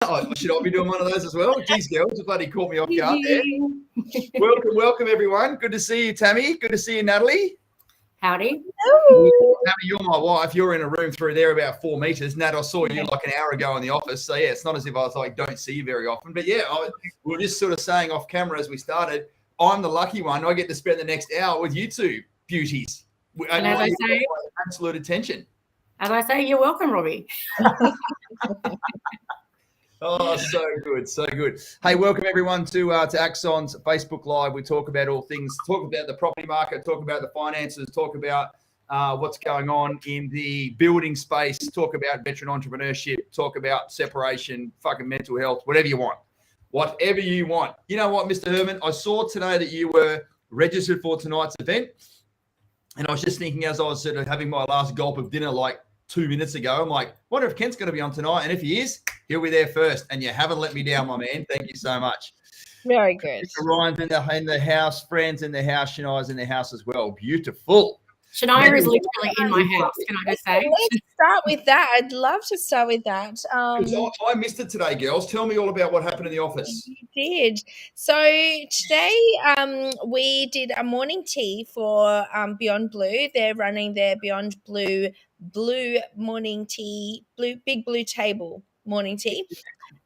Oh, should I be doing one of those as well? Geez, girls, you bloody caught me off guard there. Welcome, everyone. Good to see you, Tammy. Good to see you, Natalie. Howdy. Tammy, you're my wife. You're in a room through there about 4 meters. Nat, I saw you like an hour ago in the office. So, yeah, it's not as if I was like, don't see you very often. But, yeah, we were just sort of saying off camera as we started, I'm the lucky one. I get to spend the next hour with you two beauties. And as I say, absolute attention. As I say, you're welcome, Robbie. Oh, so good, so good. Hey, welcome everyone to Axon's Facebook Live. We talk about all things, talk about the property market, talk about the finances, talk about what's going on in the building space, talk about veteran entrepreneurship, talk about separation, fucking mental health, whatever you want. Whatever you want. You know what, Mr. Herman? I saw today that you were registered for tonight's event, and I was just thinking as I was sort of having my last gulp of dinner like 2 minutes ago, I'm like, wonder if Kent's going to be on tonight. And if he is, he'll be there first. And you haven't let me down, my man. Thank you so much. Very good. Mr. Ryan's in the house, friends in the house, Shania's in the house as well. Beautiful. Shania is literally in my house, can I just say? Let's start with that. I'd love to start with that. I missed it today, girls. Tell me all about what happened in the office. You did. So today we did a morning tea for Beyond Blue. They're running their Beyond Blue morning tea, big blue table morning tea.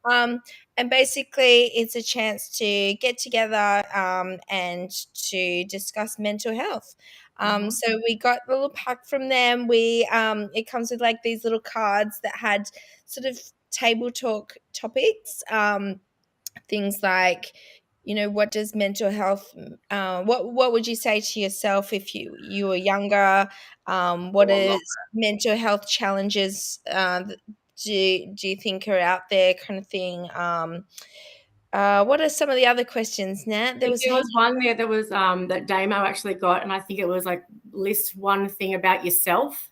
And basically it's a chance to get together and to discuss mental health. So we got a little pack from them. It comes with like these little cards that had sort of table talk topics, things like, you know, what does mental health, what would you say to yourself if you were younger? What is mental health challenges do you think are out there, kind of thing? What are some of the other questions, Nat? There was one there that was that Damo actually got, and I think it was like list one thing about yourself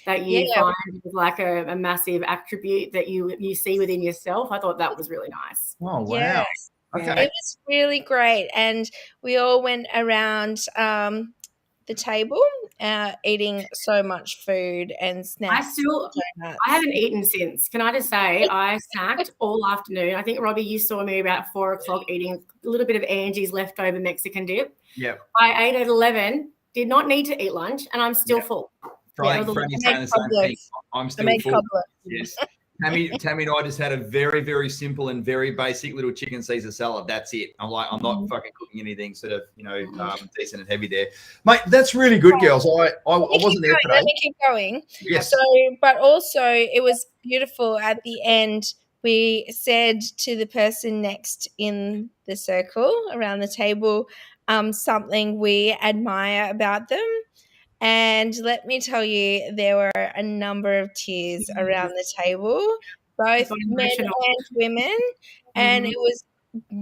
that you find is like a massive attribute that you see within yourself. I thought that was really nice. Oh, wow. Yes. Okay. It was really great. And we all went around the table eating so much food and snacks. I haven't eaten since. Can I just say I snacked all afternoon. I think, Robbie, you saw me about 4 o'clock eating a little bit of Angie's leftover Mexican dip. Yeah. I ate at 11, did not need to eat lunch, and I'm still full. Franny's saying the same thing. I'm still full. Yes. Tammy and I just had a very, very simple and very basic little chicken Caesar salad. That's it. I'm not fucking cooking anything sort of, decent and heavy there. Mate, that's really good, girls. I wasn't there today. Let me keep going. Yes. So, but also it was beautiful at the end. We said to the person next in the circle around the table something we admire about them. And let me tell you, there were a number of tears around the table, both men and women, and it was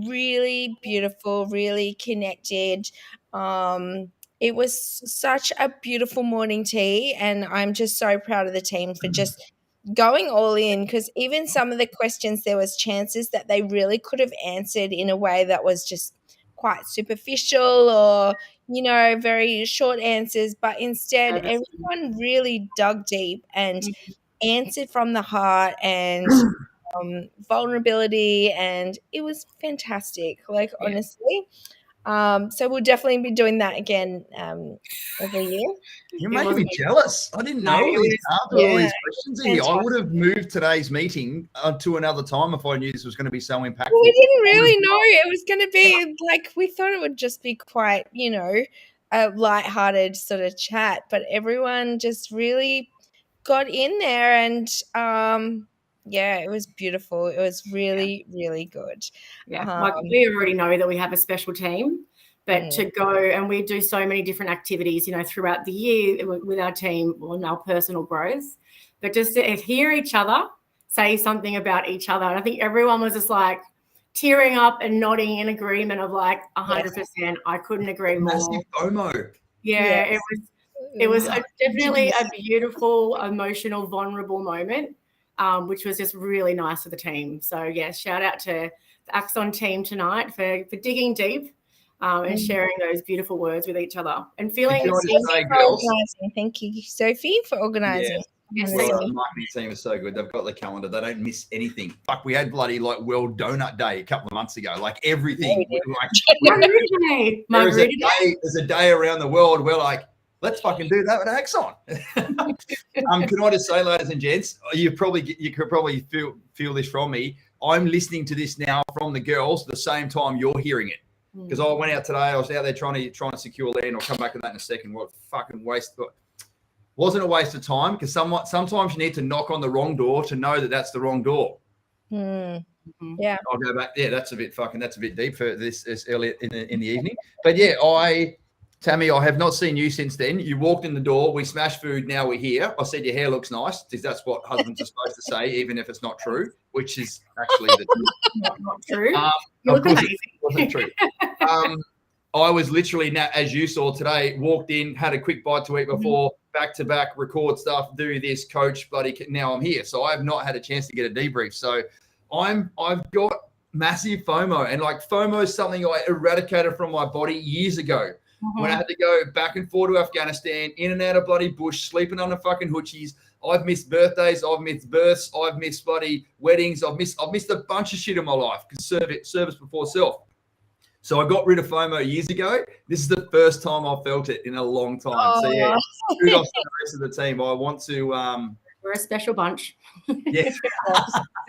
really beautiful, really connected. It was such a beautiful morning tea, and I'm just so proud of the team for just going all in, because even some of the questions, there was chances that they really could have answered in a way that was just quite superficial or, very short answers, but instead everyone really dug deep and answered from the heart and vulnerability, and it was fantastic, honestly. So we'll definitely be doing that again every year. You're making me jealous. I didn't know all these questions in here. I would have moved today's meeting to another time if I knew this was going to be so impactful. We didn't really know it was going to be we thought it would just be quite, a lighthearted sort of chat, but everyone just really got in there and it was beautiful. It was really, really good. Yeah, we already know that we have a special team, but to go and we do so many different activities, throughout the year with our team on our personal growth, but just to hear each other say something about each other. And I think everyone was just like tearing up and nodding in agreement of 100%. Yes. I couldn't agree more. Massive FOMO. Yeah, yes. It was definitely a beautiful, emotional, vulnerable moment. Which was just really nice of the team. So, yeah, shout out to the Axon team tonight for digging deep and sharing those beautiful words with each other and feeling. Thank you, Sophie, for organising. Yes, The marketing team is so good. They've got the calendar. They don't miss anything. Fuck, we had bloody like World Donut Day a couple of months ago. Like everything. There's a day around the world. We're like, let's fucking do that with Axon. Can I just say, ladies and gents, you could probably feel this from me. I'm listening to this now from the girls the same time you're hearing it. Because I went out today. I was out there trying to secure land. I'll come back to that in a second. What fucking waste. Wasn't a waste of time, because sometimes you need to knock on the wrong door to know that that's the wrong door. Yeah. I'll go back. Yeah, that's a bit deep for this early in the evening. But yeah, Tammy, I have not seen you since then. You walked in the door. We smashed food. Now we're here. I said your hair looks nice, because that's what husbands are supposed to say, even if it's not true, which is actually the truth. Not true. Of course, it wasn't true. I was literally, as you saw today, walked in, had a quick bite to eat before, back to back, record stuff, do this, coach, bloody. Now I'm here, so I have not had a chance to get a debrief. So I've got massive FOMO, and like FOMO is something I eradicated from my body years ago. When I had to go back and forth to Afghanistan, in and out of bloody bush, sleeping under fucking hoochies. I've missed birthdays, I've missed births, I've missed bloody weddings, I've missed a bunch of shit in my life, because service before self. So I got rid of FOMO years ago. This is the first time I've felt it in a long time. Oh. So yeah, kudos to the rest of the team. I want to we're a special bunch. Yes.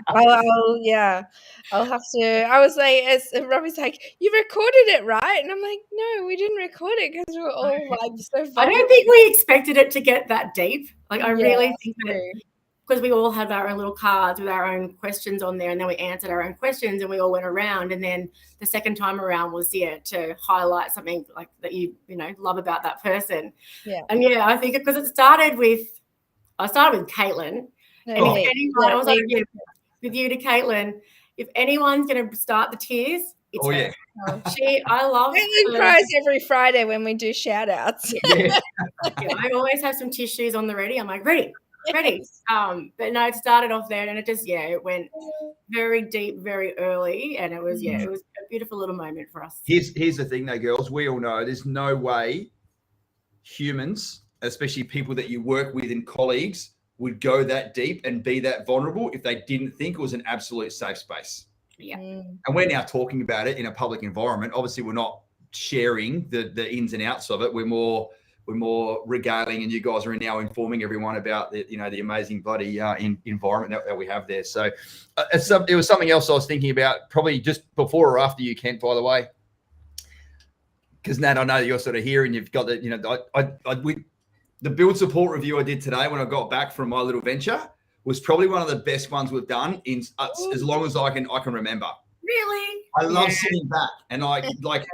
I'll have to. I was like, as Robbie's like, you recorded it, right? And I'm like, no, we didn't record it, because we're all like so funny. I don't think we expected it to get that deep. Like, I really think that, because we all had our own little cards with our own questions on there, and then we answered our own questions, and we all went around. And then the second time around was to highlight something like that you love about that person. Yeah. And I think because I started with Caitlin. And if anyone, I was like, with you to Caitlin, if anyone's going to start the tears, it's her. Yeah. I love Caitlin cries every Friday when we do shout outs. I always have some tissues on the ready. I'm like, ready. But no, it started off there, and it just it went very deep, very early, and it was it was a beautiful little moment for us. Here's the thing though, girls. We all know there's no way humans, especially people that you work with and colleagues, would go that deep and be that vulnerable if they didn't think it was an absolute safe space. Yeah. And we're now talking about it in a public environment. Obviously, we're not sharing the ins and outs of it. We're more regaling, and you guys are now informing everyone about the amazing bloody environment that we have there. So it was something else I was thinking about, probably just before or after you, Kent, by the way. Because Nat, I know that you're sort of here, and you've got the build support review I did today when I got back from my little venture was probably one of the best ones we've done in as long as I can remember. Really? I love sitting back, and like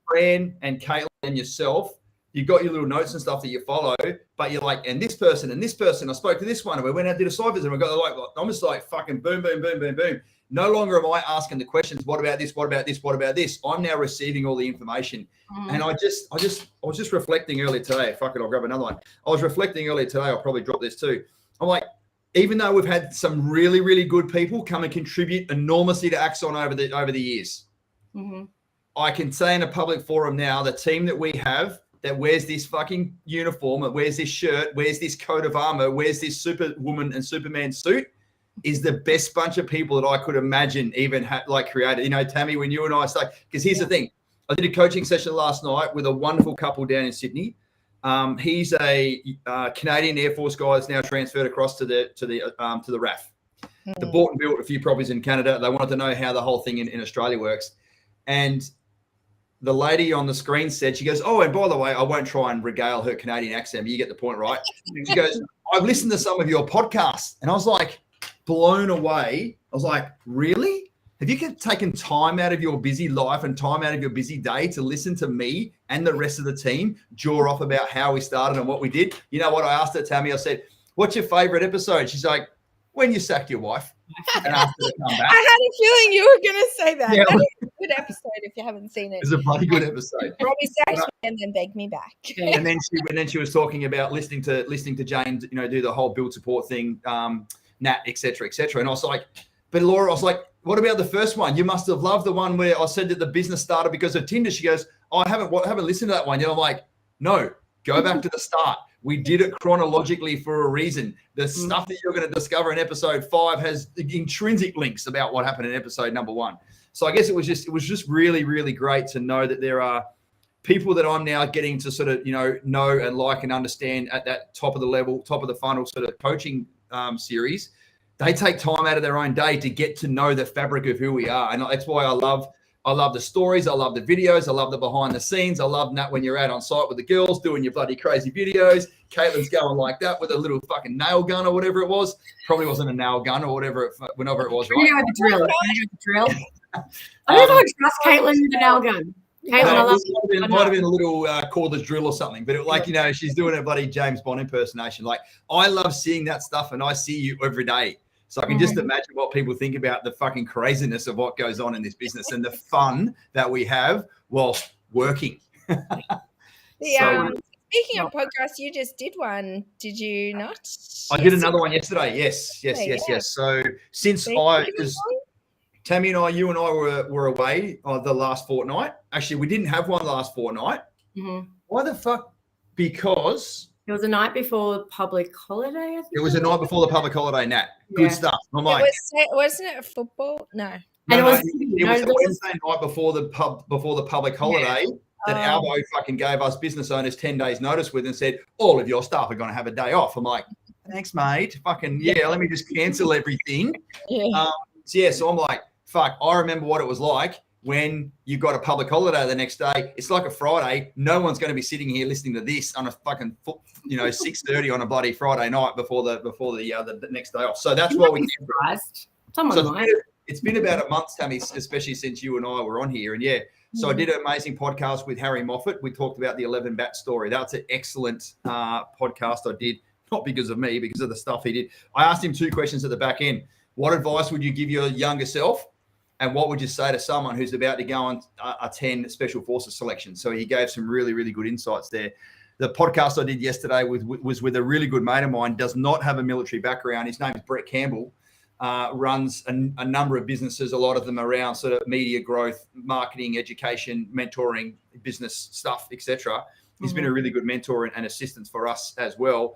Fran and Caitlin and yourself, you've got your little notes and stuff that you follow, but you're like, and this person, I spoke to this one, and we went out and did a site visit, and we got like, I'm just like fucking boom, boom, boom, boom, boom. No longer am I asking the questions, what about this, what about this, what about this? I'm now receiving all the information. And I was just reflecting earlier today. Fuck it, I'll grab another one. I was reflecting earlier today. I'll probably drop this too. I'm like, even though we've had some really, really good people come and contribute enormously to Axon over the years, I can say in a public forum now, the team that we have that wears this fucking uniform, that wears this shirt, wears this coat of armor, wears this Superwoman and Superman suit, is the best bunch of people that I could imagine even created. Tammy, when you and I start, because here's the thing, I did a coaching session last night with a wonderful couple down in Sydney. He's a Canadian Air Force guy that's now transferred across to the RAF. They bought and built a few properties in Canada. They wanted to know how the whole thing in Australia works. And the lady on the screen said, she goes, oh, and by the way, I won't try and regale her Canadian accent, but you get the point, right? She goes, I've listened to some of your podcasts. And I was like, blown away. I was like, really? Have you taken time out of your busy life and time out of your busy day to listen to me and the rest of the team jaw off about how we started and what we did? You know what? I asked her, Tammy, I said, what's your favorite episode? She's like, when you sacked your wife. And asked her to come back. I had a feeling you were going to say that. Yeah. That was a good episode if you haven't seen it. It was a bloody good episode. Robbie sacked me and then begged me back. And then she was talking about listening to James, do the whole build support thing, Nat, et cetera. And I was like, but Laura, I was like, what about the first one? You must have loved the one where I said that the business started because of Tinder. She goes, I haven't listened to that one yet. I'm like, no, go back to the start. We did it chronologically for a reason. The stuff that you're going to discover in episode 5 has intrinsic links about what happened in episode number 1. So I guess it was just really, really great to know that there are people that I'm now getting to sort of, know and like and understand at that top of the level, top of the funnel sort of coaching series. They take time out of their own day to get to know the fabric of who we are. And that's why I love the stories. I love the videos. I love the behind the scenes. I love that when you're out on site with the girls doing your bloody crazy videos. Caitlin's going like that with a little fucking nail gun or whatever it was. Probably wasn't a nail gun or whatever, whenever it was. Right? The drill. I don't know if I trust Caitlin with a nail gun. Caitlin, I love it. Might have been a little cordless drill or something, but she's doing a bloody James Bond impersonation. Like, I love seeing that stuff, and I see you every day. So I can just imagine what people think about the fucking craziness of what goes on in this business and the fun that we have whilst working. Speaking of podcasts, you just did one, did you not? I did another one yesterday. Yes. So since Tammy and I, you and I were away the last fortnight. Actually, we didn't have one last fortnight. Why the fuck? Because it was the night before public holiday. I think it was the night before the public holiday, Nat. Good stuff. I'm like, wasn't it a football? No. It was the Wednesday night before the public holiday that Albo fucking gave us business owners 10 days notice with and said, all of your staff are going to have a day off. I'm like, thanks, mate. Fucking let me just cancel everything. So I'm like, fuck, I remember what it was like when you got a public holiday the next day. It's like a Friday. No one's going to be sitting here listening to this on a fucking 6:30 on a bloody Friday night before the next day off. So that's what we did. It's been about a month, Tammy, especially since you and I were on here. And so I did an amazing podcast with Harry Moffat. We talked about the 11 bat story. That's an excellent podcast I did, not because of me, because of the stuff he did. I asked him 2 questions at the back end. What advice would you give your younger self? And what would you say to someone who's about to go on a 10 Special Forces selection? So he gave some really, really good insights there. The podcast I did yesterday was with a really good mate of mine, does not have a military background. His name is Brett Campbell, runs a number of businesses, a lot of them around sort of media growth, marketing, education, mentoring, business stuff, etc. He's been a really good mentor and assistant for us as well.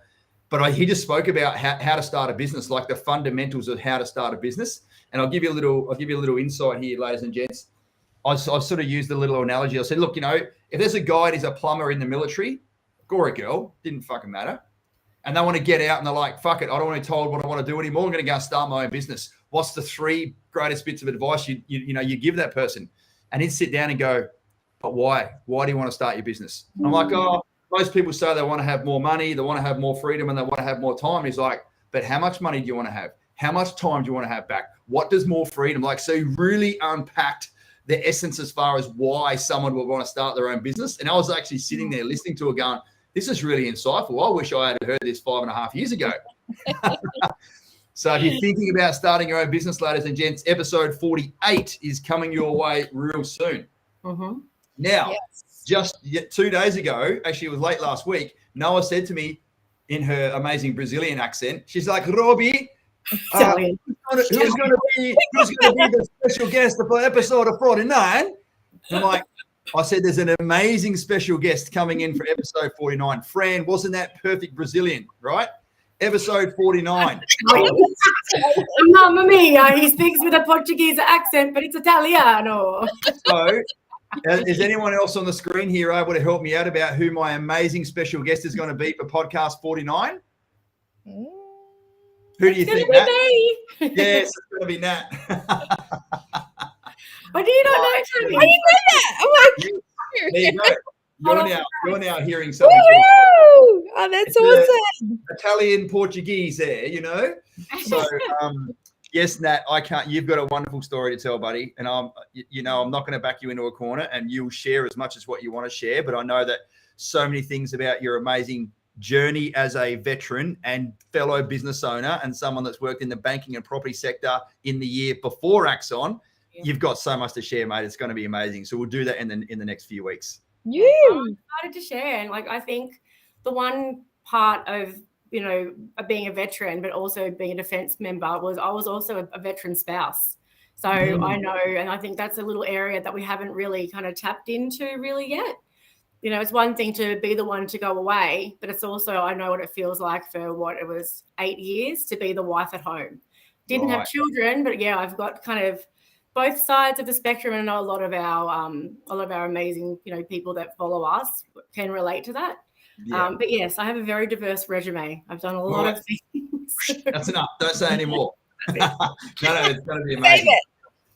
But he just spoke about how to start a business, like the fundamentals of how to start a business. And I'll give you a little insight here, ladies and gents. I sort of used the little analogy. I said, look, if there's a guy and he's a plumber in the military, or a girl, didn't fucking matter, and they want to get out and they're like, fuck it, I don't want to be told what I want to do anymore. I'm going to go and start my own business. What's the 3 greatest bits of advice you give that person? And he'd sit down and go, but why? Why do you want to start your business? I'm like, most people say they want to have more money, they want to have more freedom, and they want to have more time. He's like, but how much money do you want to have? How much time do you want to have back? What does more freedom like? So he really unpacked the essence as far as why someone would want to start their own business. And I was actually sitting there listening to it going, this is really insightful. I wish I had heard this 5.5 years ago. So if you're thinking about starting your own business, ladies and gents, episode 48 is coming your way real soon. Now, just 2 days ago, actually it was late last week, Noah said to me in her amazing Brazilian accent, she's like, Robbie, who's going to be the special guest for episode 49? I'm like, I said, there's an amazing special guest coming in for episode 49. Fran, wasn't that perfect Brazilian, right? Episode 49. Mamma mia, he speaks with a Portuguese accent, but it's Italiano. So, is anyone else on the screen here able to help me out about who my amazing special guest is going to be for podcast 49? Who do you think, Nat? Yes, it's going to be Nat. Why do you not know, Tammy? I didn't know that. Oh my God. There you go. You're now hearing something. Oh, that's awesome. Italian Portuguese there, So, yes, Nat, I can't. You've got a wonderful story to tell, buddy. And I'm not going to back you into a corner, and you'll share as much as what you want to share. But I know that so many things about your amazing journey as a veteran and fellow business owner and someone that's worked in the banking and property sector in the year before Axon. You've got so much to share, mate. It's going to be amazing. So we'll do that in the next few weeks. I'm excited to share. And I think the one part of, being a veteran, but also being a defense member was I was also a veteran spouse. So I know, and I think that's a little area that we haven't really kind of tapped into really yet. you know, it's one thing to be the one to go away, but it's also, I know what it feels like for what it was 8 years to be the wife at home. Didn't have children, but yeah, I've got kind of both sides of the spectrum, and I know a lot of our amazing, you know, people that follow us can relate to that. Yeah. But yes, I have a very diverse resume. I've done a lot of things. That's enough. Don't say any more. No, it's going to be amazing.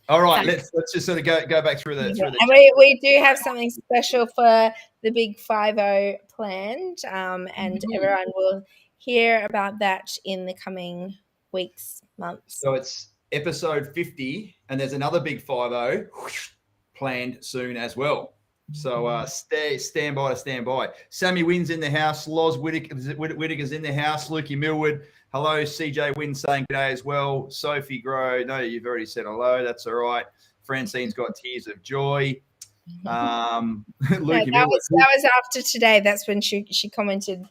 All right, let's just sort of go back through the. And we do have something special for the Big 50 planned, and everyone will hear about that in the coming weeks, months. So it's episode 50, and there's another Big 50 planned soon as well. So stand by. Sammy Wynn's in the house. Loz Whittaker's in the house. Lukey Millwood. Hello. CJ Wynn saying g'day as well. Sophie Grow. No, you've already said hello. That's all right. Francine's got tears of joy. Lukey that was after today. That's when she commented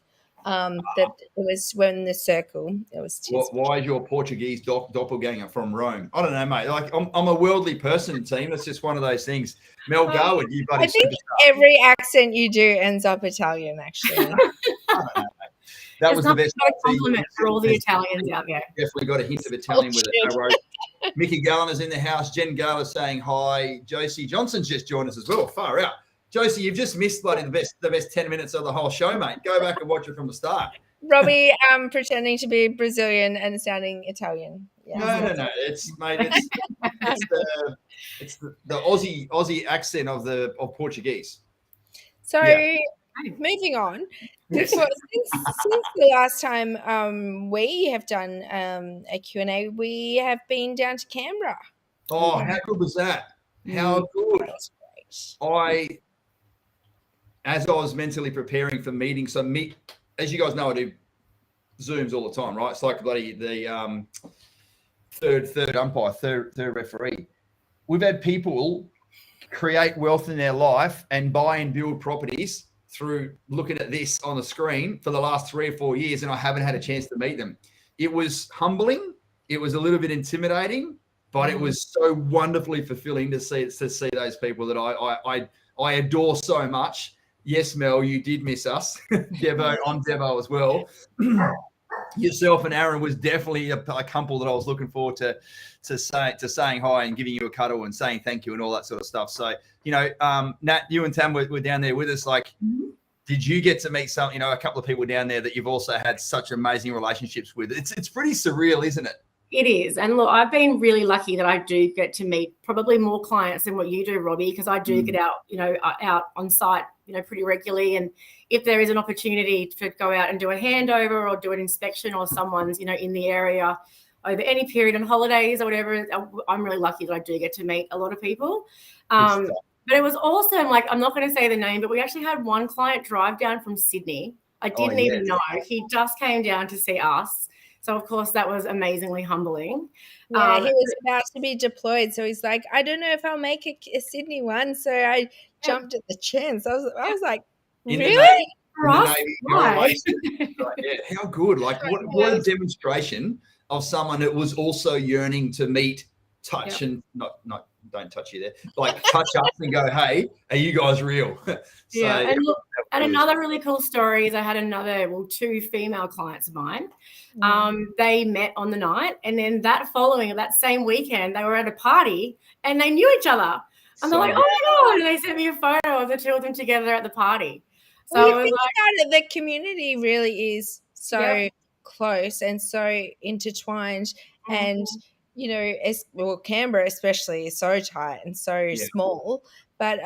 that it was when the circle. It was tears. Why is your Portuguese doppelganger from Rome? I don't know, mate. Like I'm a worldly person, team. That's just one of those things. Mel Garwood, you buddy. I think every accent you do ends up Italian, actually. I don't know, mate. That was the best compliment for all the Italians out there. Definitely got a hint of Italian with it. Mickey Galliner's in the house. Jen Gala saying hi. Josie Johnson's just joined us as well. Far out. Josie, you've just missed bloody the best 10 minutes of the whole show, mate. Go back and watch it from the start. Robbie pretending to be Brazilian and sounding Italian. Yeah. No. It's the Aussie accent of Portuguese. So moving on. Since the last time we have done a Q&A, we have been down to Canberra. Oh, how good was that? How good. That's great. As I was mentally preparing for meetings, as you guys know, I do Zooms all the time, right? It's like bloody the third umpire, third referee. We've had people create wealth in their life and buy and build properties through looking at this on the screen for the last 3 or 4 years, and I haven't had a chance to meet them. It was humbling. It was a little bit intimidating, but it was so wonderfully fulfilling to see those people that I adore so much. Yes, Mel, you did miss us. Devo, on Devo as well. Yourself and Aaron was definitely a couple that I was looking forward to saying hi and giving you a cuddle and saying thank you and all that sort of stuff. So, you know, Nat, you and Tam were down there with us. Like, did you get to meet a couple of people down there that you've also had such amazing relationships with? It's pretty surreal, isn't it? It is. And look, I've been really lucky that I do get to meet probably more clients than what you do, Robbie, because I do get out on site, pretty regularly. And if there is an opportunity to go out and do a handover or do an inspection or someone's, in the area over any period on holidays or whatever, I'm really lucky that I do get to meet a lot of people. But it was awesome. Like, I'm not going to say the name, but we actually had one client drive down from Sydney. I didn't even know. He just came down to see us. So, of course, that was amazingly humbling. Yeah, he was about to be deployed. So he's like, I don't know if I'll make a Sydney one. So I jumped at the chance. I was like, really? Right. Yeah. How good. Like, what a demonstration of someone that was also yearning to meet, touch, and not don't touch you there, like touch us and go, hey, are you guys real? And look, and another really cool story is I had two female clients of mine. They met on the night, and then that same weekend, they were at a party and they knew each other. And they're like, oh my God. And they sent me a photo of the two of them together at the party. So you think about it, the community really is so close and so intertwined. And Canberra especially is so tight and so small. But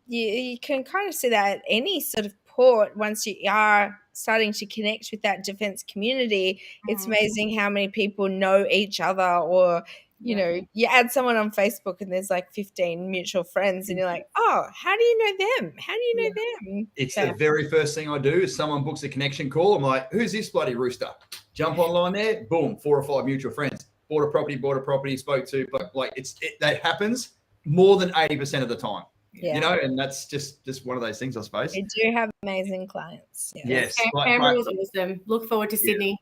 you can kind of see that at any sort of port, once you are starting to connect with that defence community, it's amazing how many people know each other, or you add someone on Facebook and there's like 15 mutual friends and you're like, oh, how do you know them? How do you know them? It's the very first thing I do is someone books a connection call. I'm like, who's this bloody rooster? Jump online there, boom, 4 or 5 mutual friends. Bought a property, spoke to, but like that happens more than 80% of the time. Yeah. And that's just one of those things, I suppose. They do have amazing clients. Yes. Canberra was awesome. Look forward to Sydney.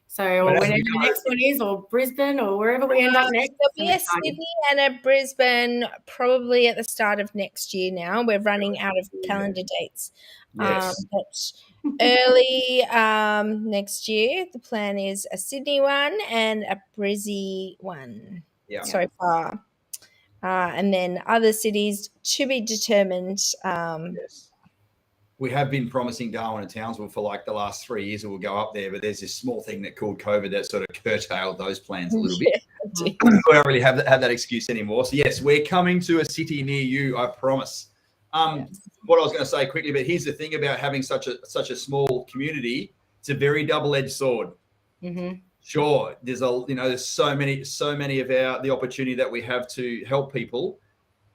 So whenever the next one is, or Brisbane, or wherever we end up next. There'll be a Sydney and a Brisbane probably at the start of next year now. We're running out of calendar dates. Yes. But early next year, the plan is a Sydney one and a Brizzy one so far. And then other cities to be determined. Yes. We have been promising Darwin and Townsville for like the last 3 years that we'll go up there, but there's this small thing that called COVID that sort of curtailed those plans a little bit. We don't really have that excuse anymore. So yes, we're coming to a city near you, I promise. What I was going to say quickly, but here's the thing about having such a small community. It's a very double-edged sword. Mm-hmm. Sure, there's so many of the opportunity that we have to help people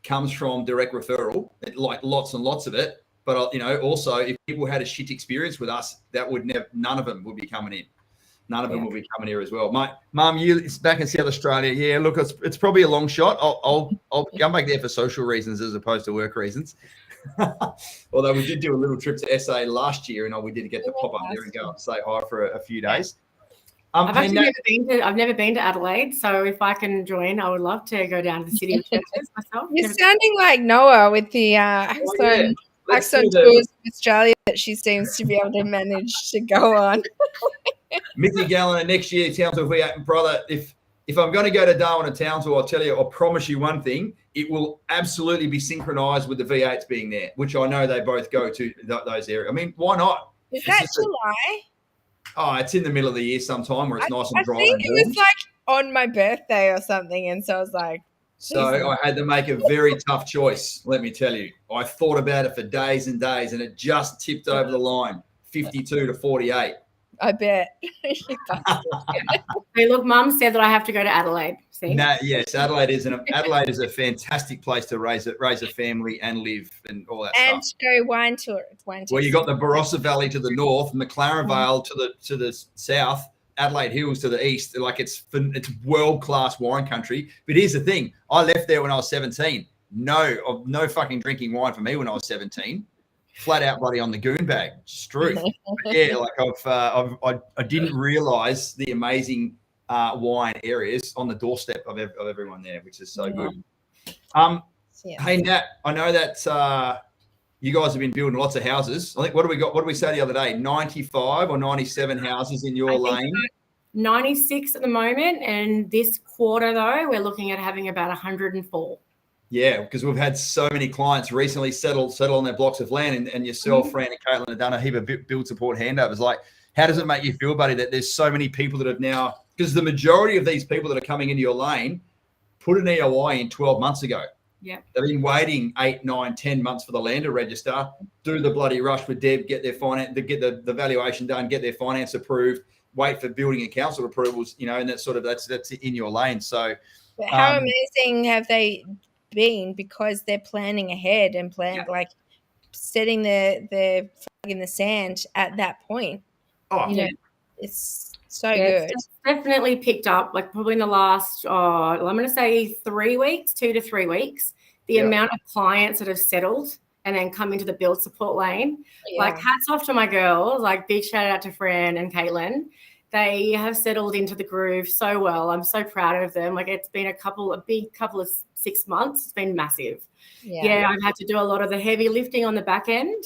comes from direct referral, like lots and lots of it. But also if people had a shit experience with us, none of them would be coming in. None of them will be coming here as well. Mum, it's back in South Australia. Yeah, look, it's probably a long shot. I'll come back there for social reasons as opposed to work reasons. Although we did do a little trip to SA last year, and we did get to pop up there and go and say hi for a few days. I've never been to Adelaide, so if I can join, I would love to go down to the City of Churches myself. You're sounding like Noah with the Axon tours of Australia that she seems to be able to manage to go on. Mickey Gallen next year, Townsville V8, brother. If I'm going to go to Darwin and Townsville, I'll tell you, I'll promise you one thing: it will absolutely be synchronised with the V8s being there, which I know they both go to those areas. I mean, why not? Is that July? Oh, it's in the middle of the year sometime where it's nice and dry. I think it was like on my birthday or something, and so I was like. So I had to make a very tough choice, let me tell you. I thought about it for days and days, and it just tipped over the line, 52 to 48. I bet. Hey, look, Mum said that I have to go to Adelaide. See? Yes, Adelaide is a fantastic place to raise a family and live and all that and stuff. And go wine tour. Well, you got the Barossa Valley to the north, McLaren Vale to the south, Adelaide Hills to the east. Like it's world-class wine country. But here's the thing: I left there when I was 17. No fucking drinking wine for me when I was 17. Flat out bloody on the goon bag. Truth. Yeah, like I didn't realise the amazing wine areas on the doorstep of everyone there, which is so good. Hey Nat, I know that you guys have been building lots of houses. I think what do we got? What did we say the other day? 95 or 97 houses in your lane. 96 at the moment, and this quarter though we're looking at having about 104. Yeah, because we've had so many clients recently settle on their blocks of land, and yourself, Fran, and Caitlin have done a heap of build support handovers. Like, how does it make you feel, buddy, that there's so many people that have now, because the majority of these people that are coming into your lane put an EOI in 12 months ago. Yeah. They've been waiting 8, 9, 10 months for the land to register, do the bloody rush with Deb, get their finance, get the valuation done, get their finance approved, wait for building and council approvals, and that's in your lane. So how amazing have they been, because they're planning ahead and like setting their flag in the sand at that point. It's so good. It's definitely picked up, like probably in the last I'm going to say 3 weeks, 2 to 3 weeks, the amount of clients that have settled and then come into the build support lane. Like, hats off to my girls, like big shout out to Fran and Caitlin. They have settled into the groove so well. I'm so proud of them. Like, it's been a big couple of 6 months. It's been massive. I've had to do a lot of the heavy lifting on the back end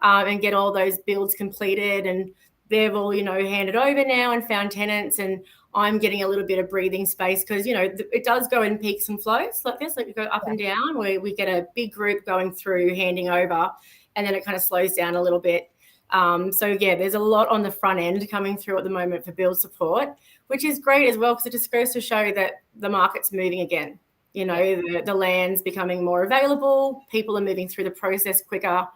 and get all those builds completed, and they've all, handed over now and found tenants, and I'm getting a little bit of breathing space because, it does go in peaks and flows like this. Like, we go up and down where we get a big group going through, handing over, and then it kind of slows down a little bit. There's a lot on the front end coming through at the moment for build support, which is great as well, because it just goes to show that the market's moving again. The land's becoming more available. People are moving through the process quicker,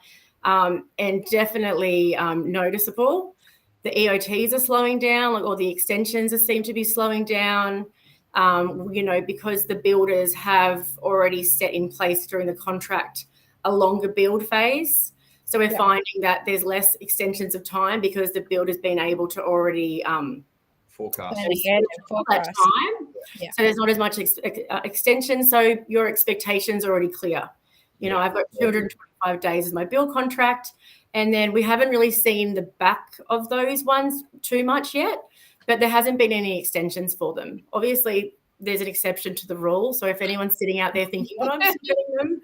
and definitely noticeable. The EOTs are slowing down, like all the extensions seem to be slowing down, because the builders have already set in place during the contract a longer build phase. So we're finding that there's less extensions of time because the builder's been able to already forecast that time. So there's not as much extension. So your expectations are already clear. I've got 225 days as my build contract, and then we haven't really seen the back of those ones too much yet. but there hasn't been any extensions for them. Obviously, there's an exception to the rule. So if anyone's sitting out there thinking, "But I'm submitting them,"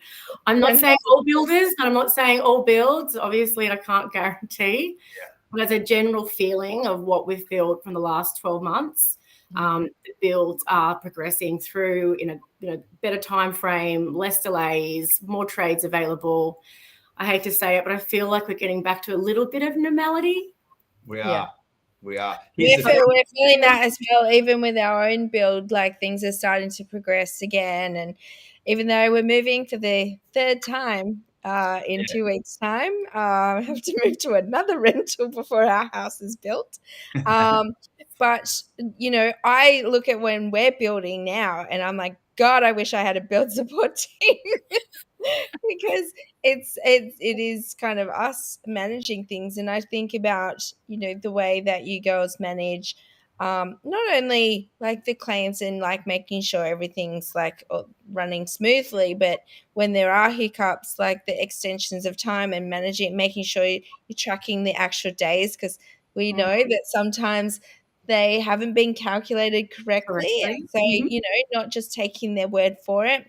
I'm not saying all builders, and I'm not saying all builds. Obviously, I can't guarantee. Yeah. But as a general feeling of what we've built from the last 12 months, the builds are progressing through in a better time frame, less delays, more trades available. I hate to say it, but I feel like we're getting back to a little bit of normality. We are. Yeah. We are. We're feeling that as well, even with our own build, like things are starting to progress again. And even though we're moving for the third time in 2 weeks' time, I have to move to another rental before our house is built. But, you know, I look at when we're building now and I'm like, God, I wish I had a build support team. Because it is kind of us managing things. And I think about, you know, the way that you girls manage not only like the claims and like making sure everything's like running smoothly, but when there are hiccups, like the extensions of time and managing, making sure you're tracking the actual days, because we know that sometimes they haven't been calculated correctly. And so, you know, not just taking their word for it.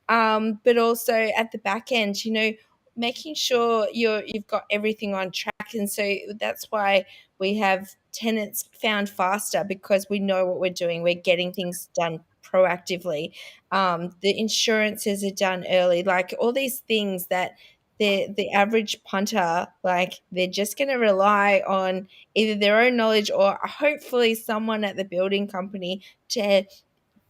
But also at the back end, you know, making sure you've got everything on track. And so that's why we have tenants found faster, because we know what we're doing. We're getting things done proactively. The insurances are done early, like all these things that the average punter, like they're just going to rely on either their own knowledge or hopefully someone at the building company to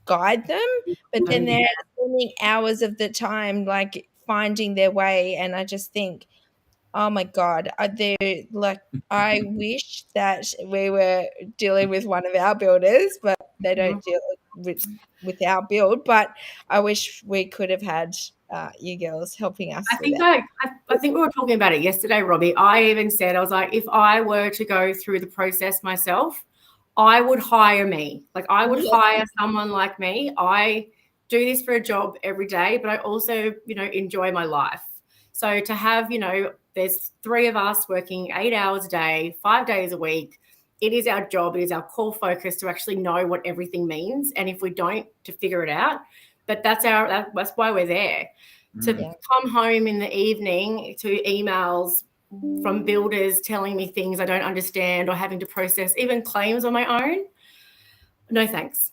guide them, but then they're spending hours of the time like finding their way. And I just think, oh my God, I wish that we were dealing with one of our builders, but they don't deal with our build. But I wish we could have had you girls helping us. I think we were talking about it yesterday, Robbie. I even said, I was like, if I were to go through the process myself, I would hire me. Like I would hire someone like me. I do this for a job every day, but I also, you know, enjoy my life. So to have, you know, there's 3 of us working 8 hours a day, 5 days a week. It is our job. It is our core focus to actually know what everything means. And if we don't, to figure it out. But that's why we're there. To come home in the evening to emails from builders telling me things I don't understand or having to process even claims on my own. No, thanks.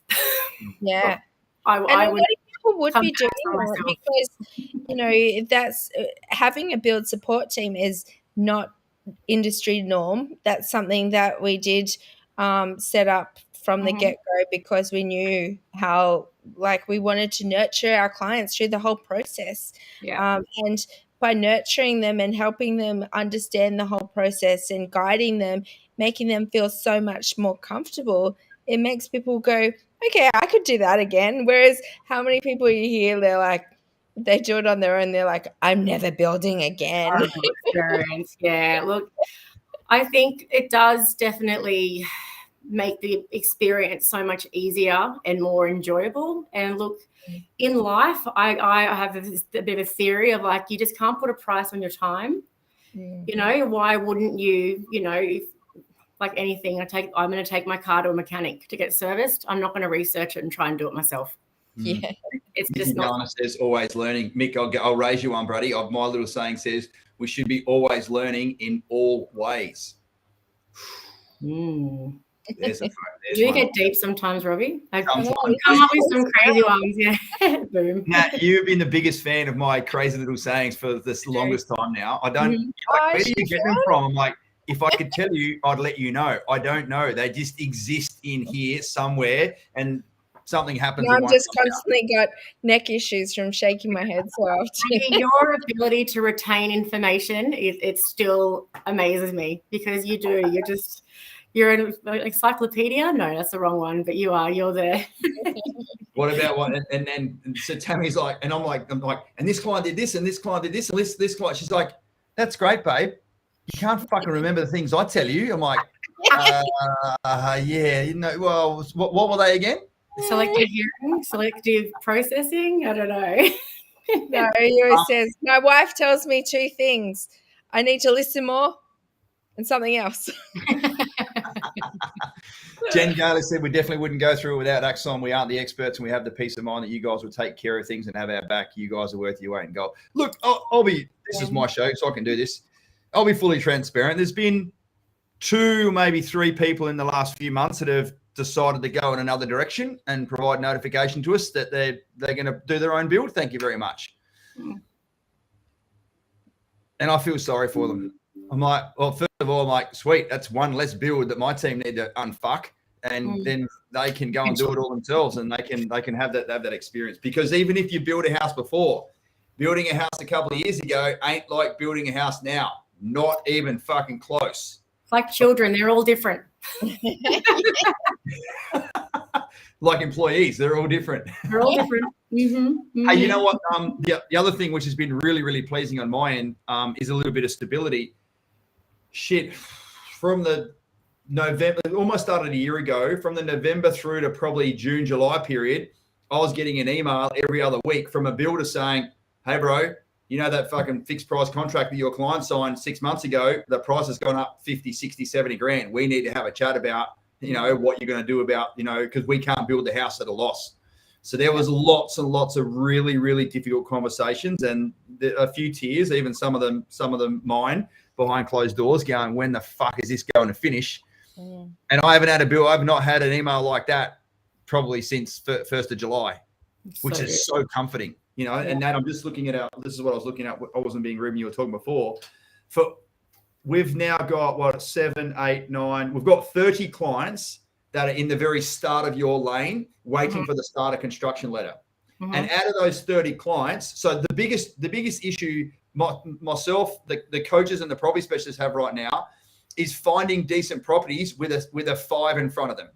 Yeah. I would. People would be doing that because, you know, that's having a build support team is not industry norm. That's something that we did set up from the get-go because we knew how, like, we wanted to nurture our clients through the whole process. And by nurturing them and helping them understand the whole process and guiding them, making them feel so much more comfortable, it makes people go, okay, I could do that again. Whereas how many people you hear, they're like, they do it on their own. They're like, I'm never building again. Experience. Yeah. Look, I think it does definitely make the experience so much easier and more enjoyable. And look, in life, I have a bit of a theory of like, you just can't put a price on your time. You know, why wouldn't you, you know, if, like anything, I'm going to take my car to a mechanic to get serviced. I'm not going to research it and try and do it myself. Yeah. It's just not. Says always learning. Mick, I'll raise you one, buddy. My little saying says we should be always learning in all ways. There's you get deep sometimes, Robbie. I come up with some crazy ones. Yeah. Boom. Now, you've been the biggest fan of my crazy little sayings for this longest time now. I don't where do you get them from? I'm like, if I could tell you, I'd let you know. I don't know. They just exist in here somewhere, and something happens. No, I'm just constantly got neck issues from shaking my head so often. Your ability to retain information, it still amazes me because you do. You're an encyclopedia. No, that's the wrong one, but you're there. What about what? And then so Tammy's like, and I'm like, and this client did this, and this client did this, and this client. She's like, that's great, babe. You can't fucking remember the things I tell you. I'm like, yeah, you know. Well, what were they again? Selective hearing, selective processing. I don't know. No, he always says, my wife tells me 2 things. I need to listen more and something else. Jen Gaylor said we definitely wouldn't go through it without Axon. We aren't the experts, and we have the peace of mind that you guys will take care of things and have our back. You guys are worth your weight in gold. Look, this is my show, so I can do this. I'll be fully transparent. There's been 2, maybe 3 people in the last few months that have decided to go in another direction and provide notification to us that they're going to do their own build. Thank you very much. And I feel sorry for them. I'm like, well, first of all, I'm like, sweet, that's one less build that my team need to unfuck, and then they can go and do it all themselves, and they can have that experience. Because even if you build a house before, building a house a couple of years ago ain't like building a house now. Not even fucking close. It's like children, they're all different. Like employees, they're all different. They're all different. Hey, you know what? The other thing which has been really, really pleasing on my end is a little bit of stability. Shit, from the November, it almost started a year ago, from the November through to probably June, July period, I was getting an email every other week from a builder saying, hey, bro, you know that fucking fixed price contract that your client signed 6 months ago, the price has gone up 50, 60, 70 grand. We need to have a chat about, what you're going to do about, because we can't build the house at a loss. So there was lots and lots of really, really difficult conversations, and a few tears, even some of them mine, behind closed doors, going, when the fuck is this going to finish? And I haven't had a bill. I've not had an email like that probably since 1st of July, which is so comforting, And Nat, I'm just looking at this is what I was looking at. I wasn't being rude when you were talking before. We've now got 7, 8, 9. We've got 30 clients that are in the very start of your lane, waiting for the start of construction letter. And out of those 30 clients, so the biggest issue myself, the coaches and the property specialists have right now is finding decent properties with a 5 in front of them.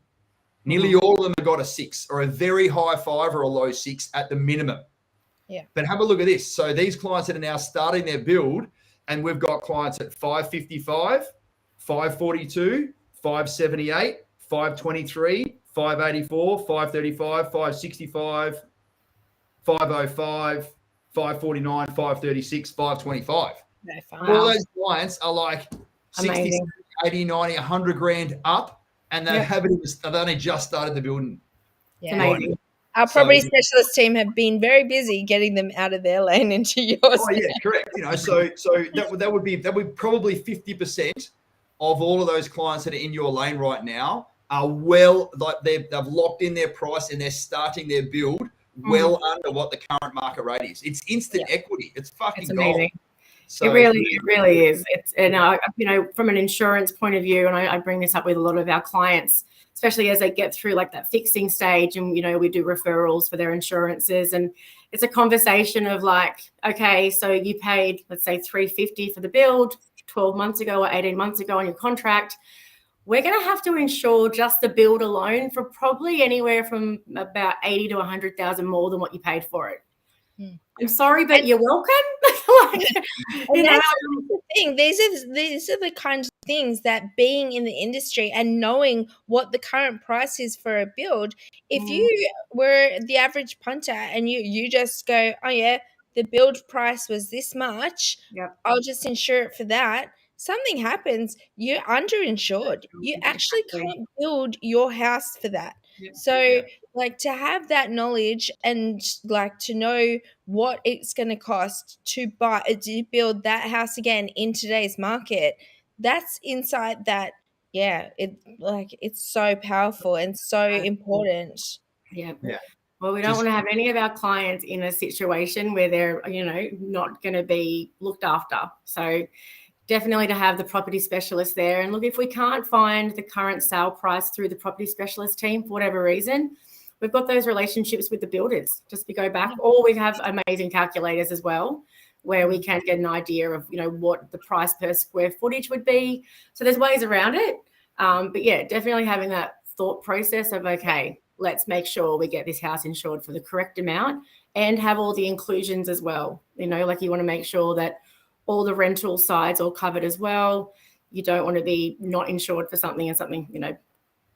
Nearly all of them have got a 6 or a very high 5 or a low 6 at the minimum. Yeah. But have a look at this. So these clients that are now starting their build, and we've got clients at 555, 542, 578, 523, 584, 535, 565, 505, 549, 536, 525. All those clients are like 60, 80, 90, 100 grand up, and they've only just started the building. Yeah. Amazing. Our property specialist team have been very busy getting them out of their lane into yours. Oh yeah, correct. So that would be probably 50% of all of those clients that are in your lane right now are they've locked in their price and they're starting their build well under what the current market rate is. It's instant equity. It's fucking amazing. So, it really is. It's from an insurance point of view, and I bring this up with a lot of our clients, especially as they get through like that fixing stage, and we do referrals for their insurances, and it's a conversation of like, okay, so you paid, let's say $350 for the build 12 months ago or 18 months ago on your contract. We're going to have to insure just the build alone for probably anywhere from about 80 to 100,000 more than what you paid for it. I'm sorry, but you're welcome. That's the thing. These are the kinds of things that being in the industry and knowing what the current price is for a build, if you were the average punter and you just go, oh yeah, the build price was this much, I'll just insure it for that. Something happens, you're underinsured. You actually can't build your house for that. So like to have that knowledge and like to know what it's going to cost to build that house again in today's market, that's insight that, it's so powerful and so important. Yeah. Well, we don't want to have any of our clients in a situation where they're, not going to be looked after. So definitely to have the property specialist there. And look, if we can't find the current sale price through the property specialist team for whatever reason, we've got those relationships with the builders just to go back, or we have amazing calculators as well, where we can get an idea of, what the price per square footage would be. So there's ways around it. But yeah, definitely having that thought process of, okay, let's make sure we get this house insured for the correct amount and have all the inclusions as well. Like you want to make sure that all the rental sides are covered as well. You don't want to be not insured for something and something,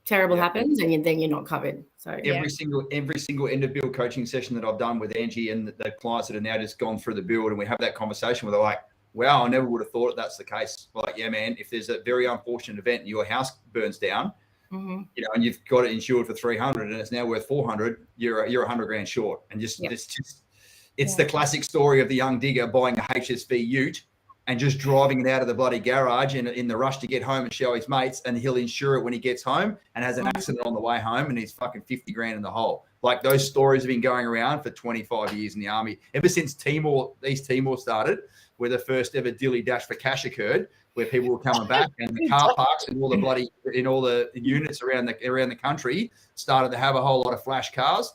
terrible happens and then you're not covered. So every single end of build coaching session that I've done with Angie and the clients that have now just gone through the build, and we have that conversation where they're like, wow, I never would have thought that's the case. Like, yeah, man, if there's a very unfortunate event and your house burns down, Mm-hmm. You know, and you've got it insured for 300 and it's now worth 400, you're 100 grand short. And it's the classic story of the young digger buying a HSV ute and just driving it out of the bloody garage in the rush to get home and show his mates, and he'll insure it when he gets home and has an accident on the way home and he's fucking 50 grand in the hole. Like, those stories have been going around for 25 years in the army, ever since East Timor started, where the first ever dilly dash for cash occurred, where people were coming back and the car parks and all the units around the country started to have a whole lot of flash cars.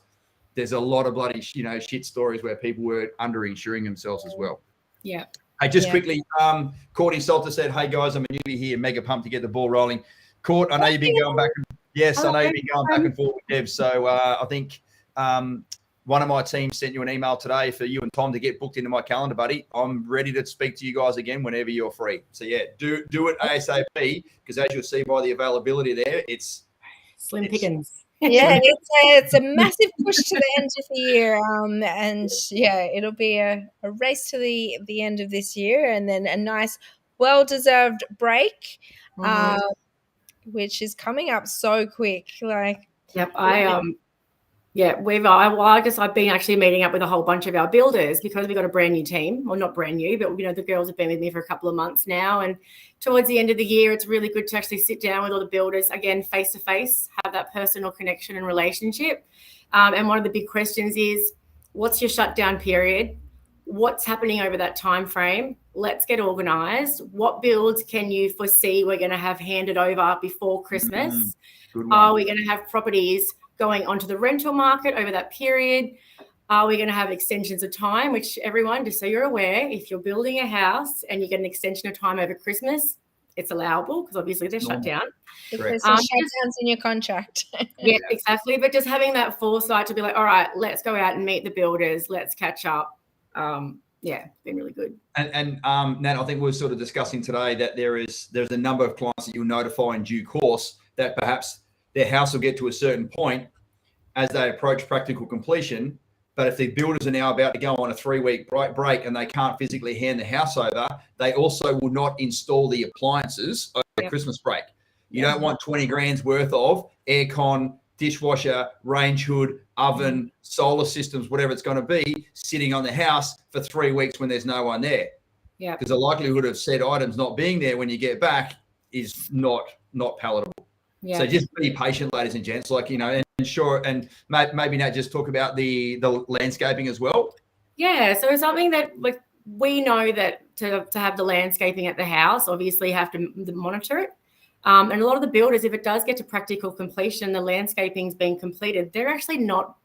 There's a lot of bloody, shit stories where people were under-insuring themselves as well. Yeah. Hey, quickly, Courtney Salter said, "Hey guys, I'm a newbie here, mega pumped to get the ball rolling." Court, I know you've been going back. I know you've been going back and forth with Dev. So I think one of my team sent you an email today for you and Tom to get booked into my calendar, buddy. I'm ready to speak to you guys again whenever you're free. So yeah, do it ASAP, because as you'll see by the availability there, it's slim pickings. Yeah, it's a massive push to the end of the year, and it'll be a race to the end of this year, and then a nice, well-deserved break, which is coming up so quick. Like, yep, I've been actually meeting up with a whole bunch of our builders, because we've got a brand new team. Well, not brand new, but the girls have been with me for a couple of months now. And towards the end of the year, it's really good to actually sit down with all the builders again, face to face, have that personal connection and relationship. And one of the big questions is, what's your shutdown period? What's happening over that time frame? Let's get organised. What builds can you foresee we're going to have handed over before Christmas? Are we going to have properties going onto the rental market over that period? Are we going to have extensions of time? Which, everyone, just so you're aware, if you're building a house and you get an extension of time over Christmas, it's allowable, because obviously they're shut down. Because the shutdown's in your contract. Yeah, exactly. But just having that foresight to be like, all right, let's go out and meet the builders. Let's catch up. Been really good. And Nat, I think we're sort of discussing today that there's a number of clients that you'll notify in due course that perhaps their house will get to a certain point as they approach practical completion. But if the builders are now about to go on a 3-week break and they can't physically hand the house over, they also will not install the appliances over the Christmas break. You don't want 20 grand's worth of aircon, dishwasher, range hood, oven, solar systems, whatever it's going to be, sitting on the house for 3 weeks when there's no one there. Yeah. Because the likelihood of said items not being there when you get back is not palatable. Yeah. So just be patient, ladies and gents. And maybe Nat, just talk about the landscaping as well. Yeah, so it's something that we know that to have the landscaping at the house, obviously have to monitor it. And a lot of the builders, if it does get to practical completion, the landscaping's being completed, they're actually not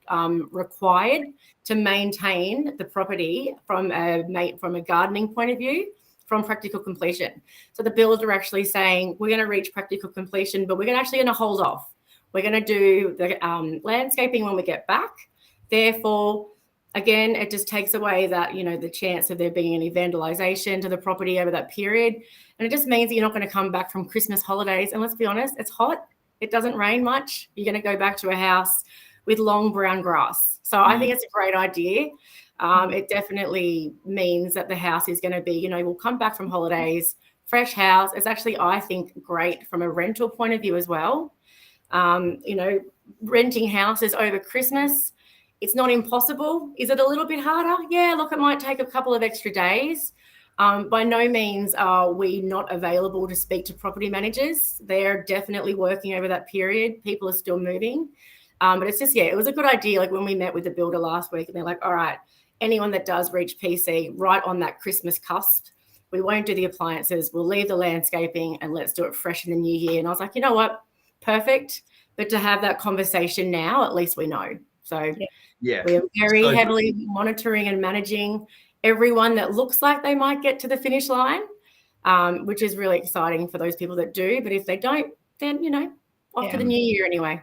required to maintain the property from a gardening point of view from practical completion. So the builders are actually saying, we're going to reach practical completion, but we're actually going to hold off. We're going to do the landscaping when we get back. Therefore, again, it just takes away that, the chance of there being any vandalization to the property over that period. And it just means that you're not going to come back from Christmas holidays. And let's be honest, it's hot. It doesn't rain much. You're going to go back to a house with long brown grass. So I think it's a great idea. It definitely means that the house is going to be, we'll come back from holidays, fresh house. It's actually, I think, great from a rental point of view as well. Renting houses over Christmas, it's not impossible. Is it a little bit harder? Yeah, look, it might take a couple of extra days. By no means are we not available to speak to property managers. They're definitely working over that period. People are still moving. But it's just, it was a good idea. Like when we met with the builder last week and they're like, all right, anyone that does reach PC right on that Christmas cusp, we won't do the appliances. We'll leave the landscaping and let's do it fresh in the new year. And I was like, you know what? Perfect. But to have that conversation now, at least we know. So we are very heavily monitoring and managing everyone that looks like they might get to the finish line, which is really exciting for those people that do. But if they don't, then, off to the new year anyway.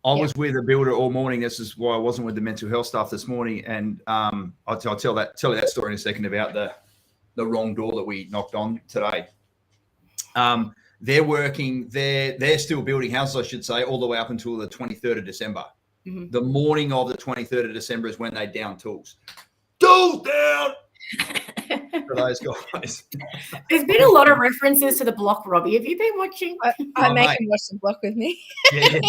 I was with a builder all morning. This is why I wasn't with the mental health stuff this morning. And I'll tell you that story in a second about the wrong door that we knocked on today. They're still building houses, I should say, all the way up until the 23rd of December. Mm-hmm. The morning of the 23rd of December is when they down tools. Tools down! for those guys. There's been a lot of references to the block, Robbie. Have you been watching? I make mate. him watch the block with me. Yeah.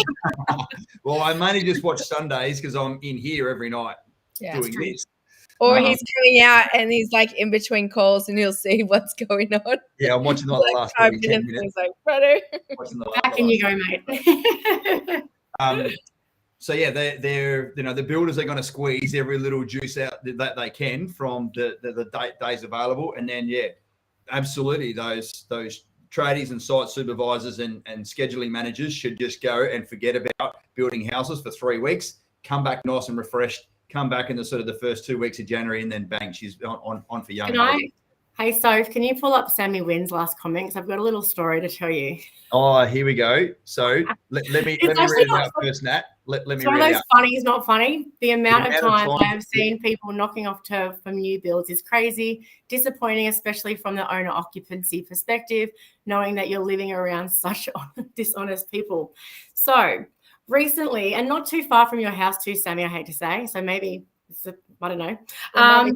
Well, I mainly just watch Sundays because I'm in here every night doing this. Or he's coming out and he's like in between calls and he'll see what's going on. Yeah, I'm watching like the last 10 minutes. He's like, brother. Back in you go, mate. So yeah, they're the builders are going to squeeze every little juice out that they can from the days available, and then absolutely those tradies and site supervisors and scheduling managers should just go and forget about building houses for 3 weeks, come back nice and refreshed, come back in the sort of the first 2 weeks of January, and then bang, she's on for young. Hey, Soph, can you pull up Sammy Wynn's last comments? I've got a little story to tell you. Oh, here we go. So let me read it out first, Nat. Let me read it out. One of those funny is not funny. The amount of time I have seen people knocking off turf from new builds is crazy, disappointing, especially from the owner occupancy perspective, knowing that you're living around such dishonest people. So recently, and not too far from your house too, Sammy, I hate to say, so maybe I don't know. I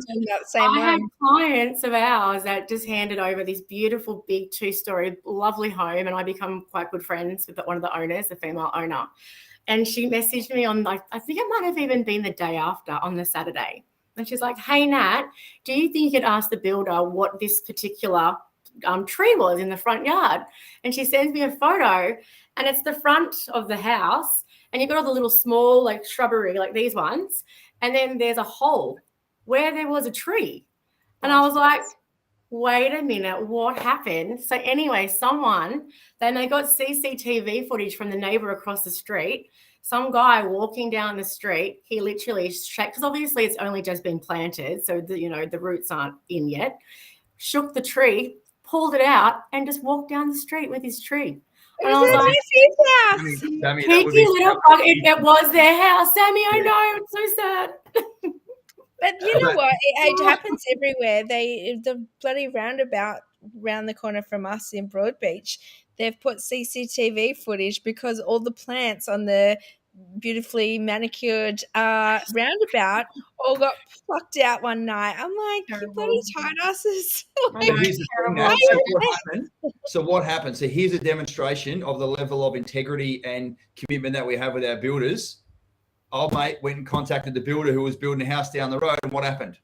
have clients of ours that just handed over this beautiful big 2-story lovely home, and I become quite good friends with one of the owners, the female owner. And she messaged me on, like, I think it might have even been the day after, on the Saturday. And she's like, hey, Nat, do you think you could ask the builder what this particular tree was in the front yard? And she sends me a photo, and it's the front of the house, and you've got all the little small, like, shrubbery, like these ones. And then there's a hole where there was a tree. And I was like, wait a minute, what happened? So anyway, then they got CCTV footage from the neighbor across the street. Some guy walking down the street, he literally shook, because obviously it's only just been planted, so the roots aren't in yet, shook the tree, pulled it out, and just walked down the street with his tree. And I was like, Sammy, it was their house. Sammy, I know, it's so sad. But you know what? It happens everywhere. The bloody roundabout round the corner from us in Broadbeach, they've put CCTV footage because all the plants on the beautifully manicured roundabout all got plucked out one night. I'm like, you bloody tight asses. So what happened? So here's a demonstration of the level of integrity and commitment that we have with our builders. Old mate went and contacted the builder who was building a house down the road, and what happened?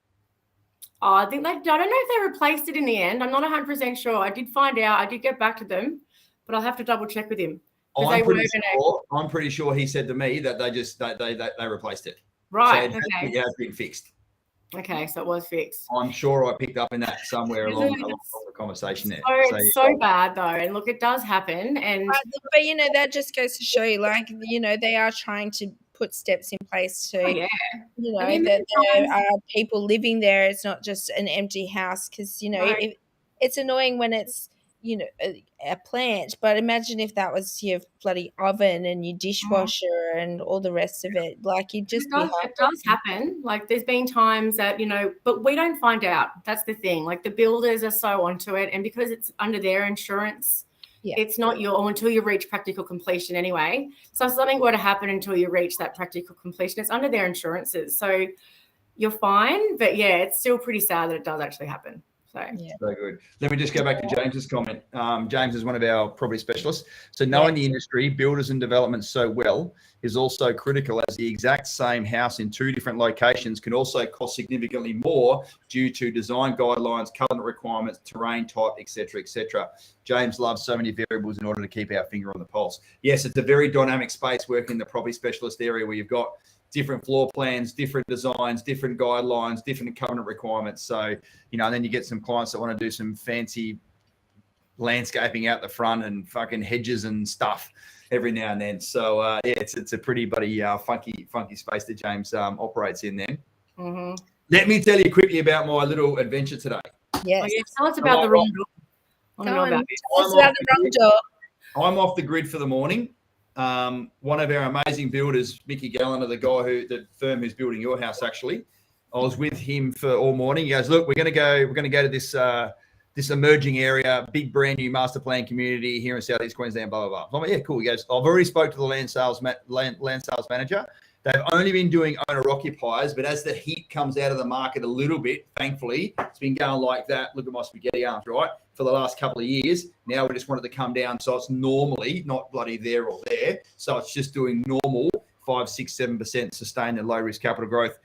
Oh, I don't know if they replaced it in the end. I'm not 100% sure. I did find out. I did get back to them, but I'll have to double check with him. I'm pretty sure he said to me that they replaced it. Right. So it has been fixed. Okay, so it was fixed. I'm sure I picked up in that somewhere along the conversation there. It's so bad though, and look, it does happen. And but that just goes to show you, like, they are trying to put steps in place to, that there are people living there. It's not just an empty house, because it's annoying when it's a plant, but imagine if that was your bloody oven and your dishwasher and all the rest of it. Like, it does happen. Like, there's been times that but we don't find out. That's the thing. Like, the builders are so onto it, and because it's under their insurance, it's not until you reach practical completion anyway. So if something were to happen until you reach that practical completion, it's under their insurances, so you're fine. But it's still pretty sad that it does actually happen. So good. Let me just go back to James's comment. James is one of our property specialists. So knowing the industry, builders and developments so well is also critical, as the exact same house in 2 different locations can also cost significantly more due to design guidelines, covenant requirements, terrain type, etc., etc. James loves so many variables in order to keep our finger on the pulse. Yes, it's a very dynamic space working in the property specialist area, where you've got different floor plans, different designs, different guidelines, different covenant requirements. So, and then you get some clients that want to do some fancy landscaping out the front and fucking hedges and stuff every now and then. So, it's a pretty funky space that James operates in then. Mm-hmm. Let me tell you quickly about my little adventure today. Yes. Tell us about the wrong door. Tell us about the wrong door. I'm off the grid for the morning. One of our amazing builders, Mickey Galliner, the firm who's building your house, actually, I was with him for all morning. He goes, look, we're going to go to this emerging area, big brand new master plan community here in Southeast Queensland, blah, blah, blah. I'm like, yeah, cool. He goes, I've already spoke to the land sales manager, They've only been doing owner-occupiers, but as the heat comes out of the market a little bit, thankfully, it's been going like that. Look at my spaghetti arms, right? For the last couple of years. Now we just wanted to come down, so it's normally not bloody there or there. So it's just doing normal 5, 6, 7% sustained and low-risk capital growth.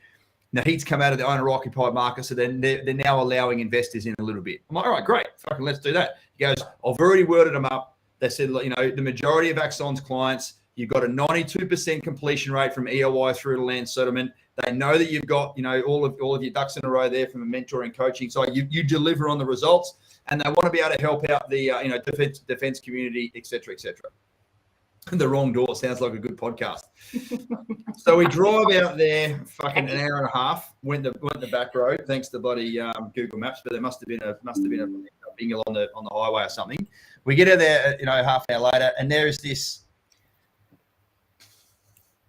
Now, heat's come out of the owner-occupied market, so then they're now allowing investors in a little bit. I'm like, all right, great. Fucking let's do that. He goes, I've already worded them up. They said, you know, the majority of Axon's clients, you've got a 92% completion rate from EOI through to land settlement. They know that you've got, you know, all of your ducks in a row there from a mentoring coaching side. You deliver on the results, and they want to be able to help out the you know, defense community, et cetera, et cetera. The wrong door sounds like a good podcast. So we drive out there, fucking an hour and a half. Went the back road, thanks to bloody Google Maps, but there must have been a bingle on the highway or something. We get out there, you know, half an hour later, and there is this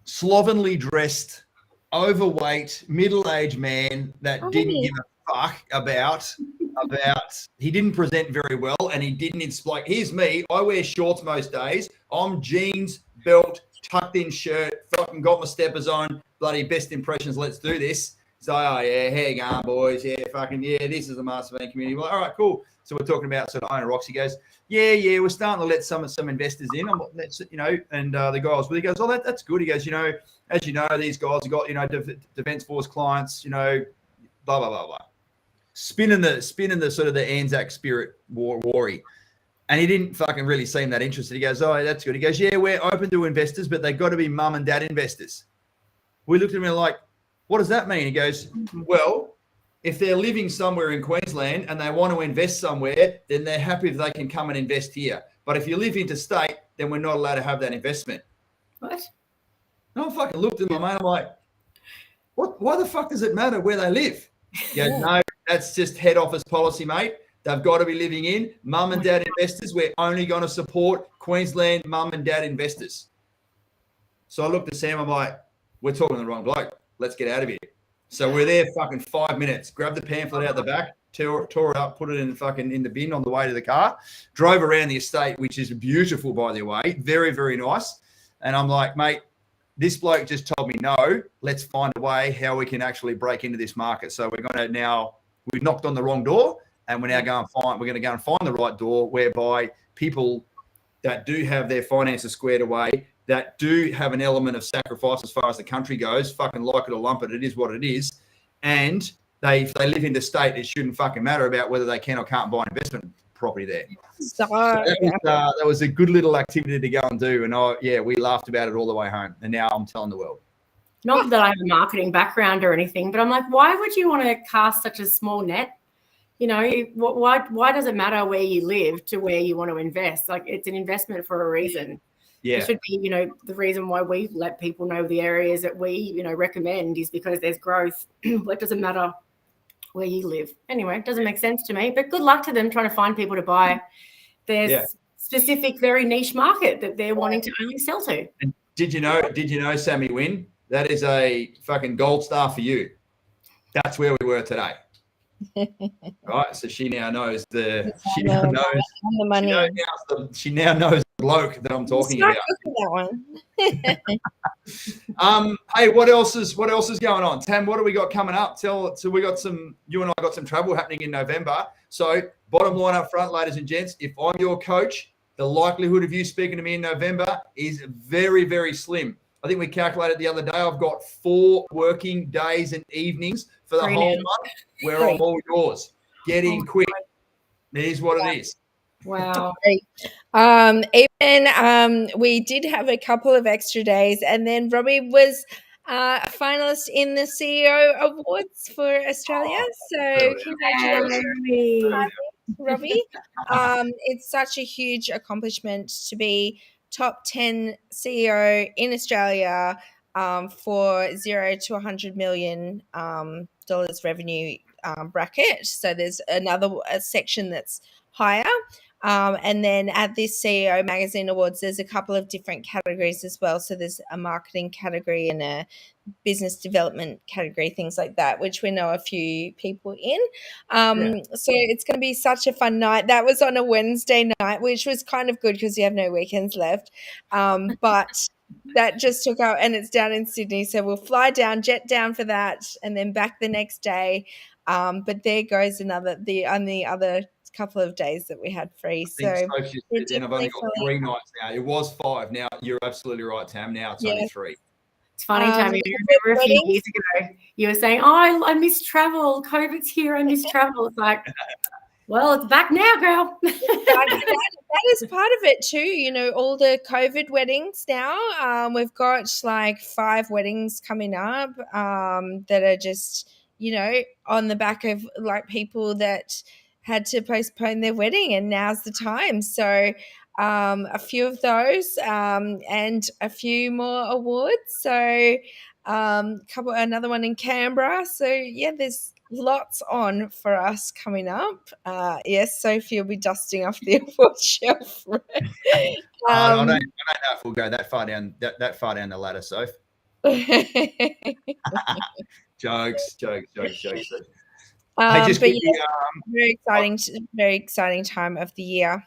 slovenly dressed, overweight, middle-aged man that didn't give a fuck about. He didn't present very well, and he didn't explain. Here's me. I wear shorts most days. I'm jeans, belt, tucked in shirt, fucking got my steppers on, bloody best impressions. Let's do this. So, oh yeah, how you going, boys? Yeah, fucking yeah. This is the mastermind community. Well, all right, cool. So we're talking about sort of owner rocks. He goes, yeah, we're starting to let some investors in. That's, you know, and the guy was with. He goes, oh, that's good. He goes, you know, as you know, these guys have got, you know, defense force clients, you know, blah blah blah blah. Spinning the sort of the Anzac spirit worry. And he didn't fucking really seem that interested. He goes, oh, that's good. He goes, yeah, we're open to investors, but they've got to be mum and dad investors. We looked at him like, what does that mean? He goes, well, if they're living somewhere in Queensland and they want to invest somewhere, then they're happy if they can come and invest here. But if you live interstate, then we're not allowed to have that investment. What? And I fucking looked at my mate. I'm like, what? Why the fuck does it matter where they live? He goes, no, that's just head office policy, mate. They've got to be living in mum and dad investors. We're only going to support Queensland mum and dad investors. So I looked at Sam. I'm like, we're talking to the wrong bloke. Let's get out of here. So we're there fucking 5 minutes. Grabbed the pamphlet out the back, tore it up, put it in the bin on the way to the car. Drove around the estate, which is beautiful, by the way. Very, very nice. And I'm like, mate, this bloke just told me no. Let's find a way how we can actually break into this market. So we're going to now. We've knocked on the wrong door. And we're now we're going to go and find the right door whereby people that do have their finances squared away, that do have an element of sacrifice as far as the country goes, fucking like it or lump it, it is what it is. And if they live in the state, it shouldn't fucking matter about whether they can or can't buy an investment property there. So that was a good little activity to go and do. And we laughed about it all the way home. And now I'm telling the world. Not that I have a marketing background or anything, but I'm like, why would you want to cast such a small net? You know, why does it matter where you live to where you want to invest? Like, it's an investment for a reason. Yeah. It should be, you know, the reason why we let people know the areas that we, you know, recommend is because there's growth. It doesn't matter where you live. Anyway, it doesn't make sense to me, but good luck to them trying to find people to buy. There's specific, very niche market that they're wanting to only sell to. And did you know, Sammy Wynn, that is a fucking gold star for you. That's where we were today. Right, so she now knows the money. She now knows the bloke that I'm talking about. That one. Hey, what else is going on, Tam? What do we got coming up? So we got you and I got some travel happening in November. So bottom line up front, ladies and gents, if I'm your coach, the likelihood of you speaking to me in November is very, very slim. I think we calculated the other day. I've got 4 working days and evenings for the whole month where I'm all yours. Get in quick. It is what it is. Wow. Even we did have a couple of extra days, and then Robbie was a finalist in the CEO Awards for Australia. So congratulations, Robbie. It's such a huge accomplishment to be top 10 CEO in Australia for 0 to $100 million dollars revenue bracket. So there's another section that's higher. And then at this CEO Magazine Awards, there's a couple of different categories as well. So there's a marketing category and a business development category, things like that, which we know a few people in. So it's going to be such a fun night. That was on a Wednesday night, which was kind of good because you have no weekends left. But that just took out, and it's down in Sydney. So we'll fly down, jet down for that, and then back the next day. But there goes the other couple of days that we had free. I So think and I've only got 3 nights now. It was 5. Now you're absolutely right, Tam. Now it's only 3. It's funny, Tammy. You remember a few years ago, you were saying, "Oh, I miss travel. COVID's here. I miss travel." It's like, well, it's back now, girl. that is part of it too. You know, all the COVID weddings now. We've got like 5 weddings coming up that are just, you know, on the back of like people that had to postpone their wedding, and now's the time. So a few of those and a few more awards. So another one in Canberra. So yeah, there's lots on for us coming up. Yes, Sophie will be dusting off the award shelf. I don't know if we'll go that far down the ladder, Soph. Jokes. Hey, just quickly, very exciting time of the year.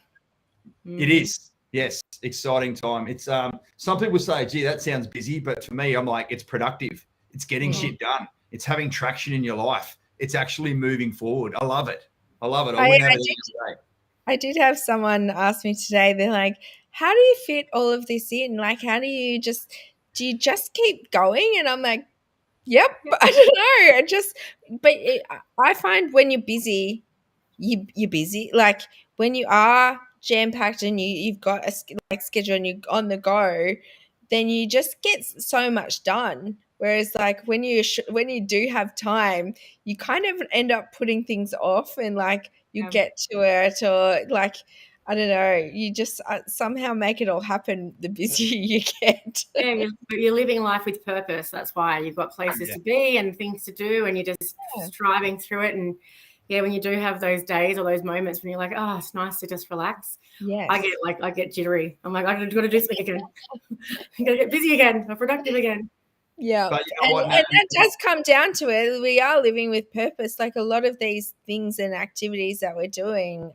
It is, yes, exciting time. It's some people say, "Gee, that sounds busy," but for me, I'm like, it's productive. It's getting shit done. It's having traction in your life. It's actually moving forward. I love it. I did have someone ask me today. They're like, "How do you fit all of this in? Like, how do you just keep going?" And I'm like, "Yep, I don't know. I find when you're busy, you're busy. Like when you are jam-packed and you've got a schedule and you're on the go, then you just get so much done. Whereas like when you do have time, you kind of end up putting things off, and like you get to it, or like, I don't know, you just somehow make it all happen the busier you get. Yeah, you're living life with purpose. That's why you've got places to be and things to do, and you're just striving through it. And yeah, when you do have those days or those moments when you're like, oh, it's nice to just relax. Yeah, I get jittery. I'm like, I've got to do something again. I'm going to get busy again. I'm productive again. Yeah, but you know and that does come down to it. We are living with purpose. Like a lot of these things and activities that we're doing,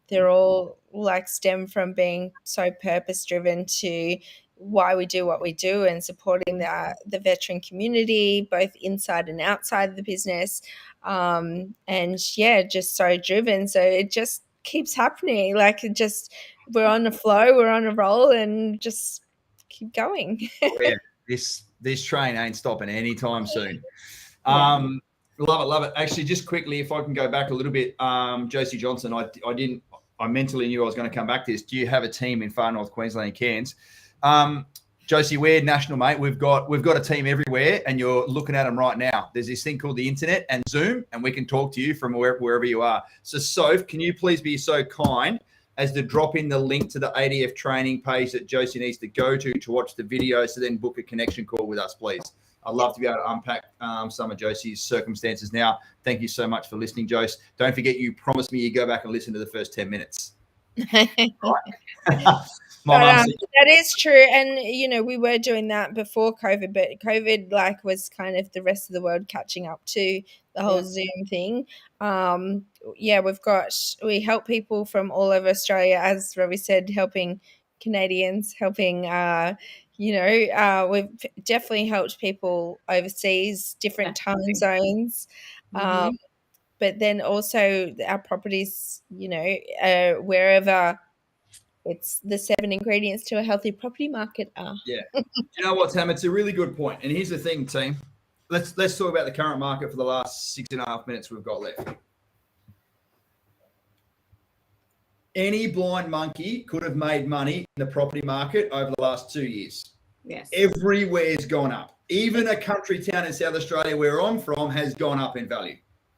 they're all like stem from being so purpose driven to why we do what we do, and supporting the veteran community, both inside and outside of the business. And yeah, just so driven. So it just keeps happening. Like we're on a flow, we're on a roll, and just keep going. Yeah, this train ain't stopping anytime soon. Love it. Actually, just quickly, if I can go back a little bit, Josie Johnson, I mentally knew I was going to come back to this. Do you have a team in far north Queensland and Cairns? Josie, we're national, mate. We've got a team everywhere, and you're looking at them right now. There's this thing called the internet and Zoom, and we can talk to you from wherever you are. So, Soph, can you please be so kind as to drop in the link to the ADF training page that Josie needs to go to watch the video, so then book a connection call with us, please. I'd love to be able to unpack some of Josie's circumstances now. Thank you so much for listening, Jose. Don't forget, you promised me you go back and listen to the first 10 minutes. That is true. And, you know, we were doing that before COVID, but COVID was kind of the rest of the world catching up to the whole Zoom thing. We help people from all over Australia, as Robbie said, helping Canadians, helping, we've definitely helped people overseas, different time zones. But then also our properties, wherever it's the 7 ingredients to a healthy property market are. Yeah. You know what, Tam? It's a really good point. And here's the thing, team. Let's talk about the current market for the last 6.5 minutes we've got left. Any blind monkey could have made money in the property market over the last 2 years. Yes. Everywhere's gone up. Even a country town in South Australia where I'm from has gone up in value.